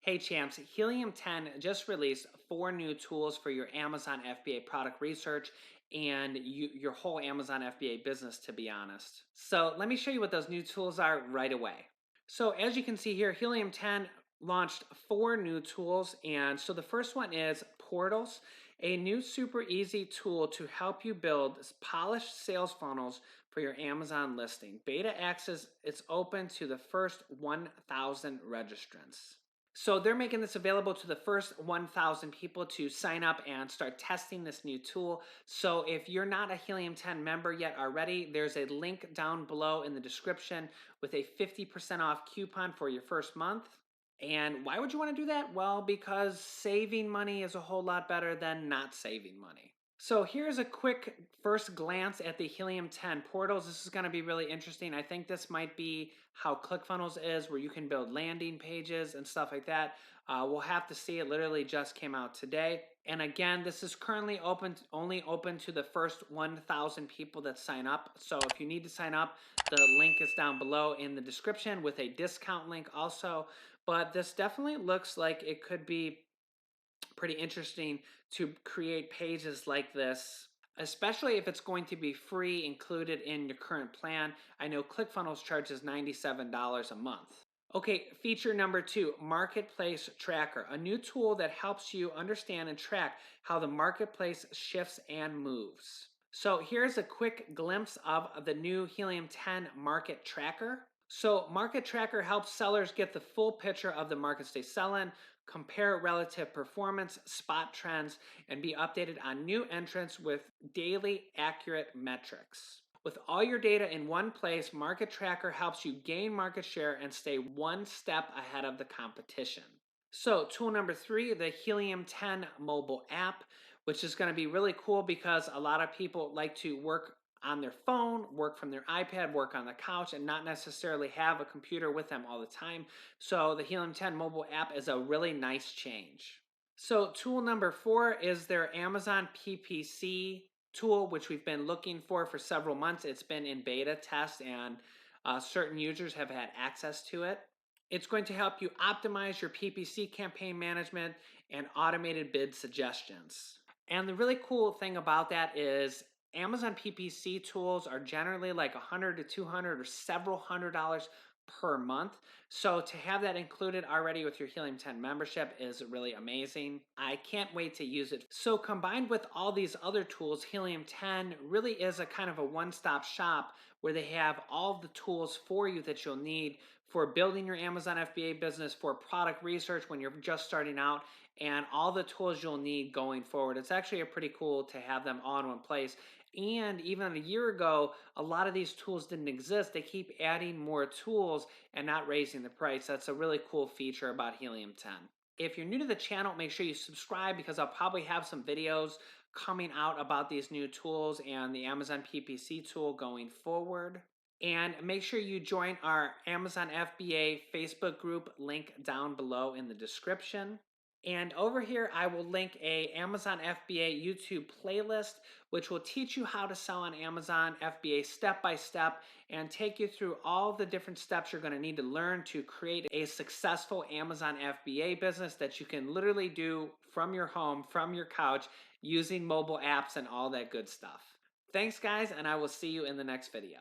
Hey champs, Helium 10 just released 4 new tools for your Amazon FBA product research and your whole Amazon FBA business, to be honest. So let me show you what those new tools are right away. So as you can see here, Helium 10 launched 4 new tools. And so the first one is Portals, a new super easy tool to help you build polished sales funnels for your Amazon listing. Beta access is open to the first 1,000 registrants. So they're making this available to the first 1,000 people to sign up and start testing this new tool. So if you're not a Helium 10 member yet already, there's a link down below in the description with a 50% off coupon for your first month. And why would you want to do that? Well, because saving money is a whole lot better than not saving money. So here's a quick first glance at the Helium 10 portals. This is going to be really interesting. I think this might be how ClickFunnels is, where you can build landing pages and stuff like that. We'll have to see. It literally just came out today. And again, this is currently only open to the first 1,000 people that sign up. So if you need to sign up, the link is down below in the description with a discount link also. But this definitely looks like it could be pretty interesting to create pages like this, especially if it's going to be free included in your current plan. I know ClickFunnels charges $97 a month. Okay, feature number 2, Marketplace Tracker, a new tool that helps you understand and track how the marketplace shifts and moves. So here's a quick glimpse of the new Helium 10 Market Tracker. So Market Tracker helps sellers get the full picture of the markets they sell in, compare relative performance, spot trends, and be updated on new entrants with daily accurate metrics. With all your data in one place, Market Tracker helps you gain market share and stay one step ahead of the competition. So tool number 3, the Helium 10 mobile app, which is going to be really cool because a lot of people like to work on their phone, work from their iPad, work on the couch, and not necessarily have a computer with them all the time. So the Helium 10 mobile app is a really nice change. So tool number 4 is their Amazon PPC tool, which we've been looking for several months. It's been in beta test and certain users have had access to it. It's going to help you optimize your PPC campaign management and automated bid suggestions. And the really cool thing about that is Amazon PPC tools are generally like $100 to $200 or several $100s per month. So to have that included already with your Helium 10 membership is really amazing. I can't wait to use it. So combined with all these other tools, Helium 10 really is a kind of a one-stop shop where they have all the tools for you that you'll need for building your Amazon FBA business, for product research when you're just starting out, and all the tools you'll need going forward. It's actually pretty cool to have them all in one place. And even a year ago, a lot of these tools didn't exist. They keep adding more tools and not raising the price. That's a really cool feature about Helium 10. If you're new to the channel, make sure you subscribe because I'll probably have some videos coming out about these new tools and the Amazon PPC tool going forward. And make sure you join our Amazon FBA Facebook group, link down below in the description. And over here, I will link a Amazon FBA YouTube playlist, which will teach you how to sell on Amazon FBA step by step and take you through all the different steps you're going to need to learn to create a successful Amazon FBA business that you can literally do from your home, from your couch, using mobile apps and all that good stuff. Thanks, guys, and I will see you in the next video.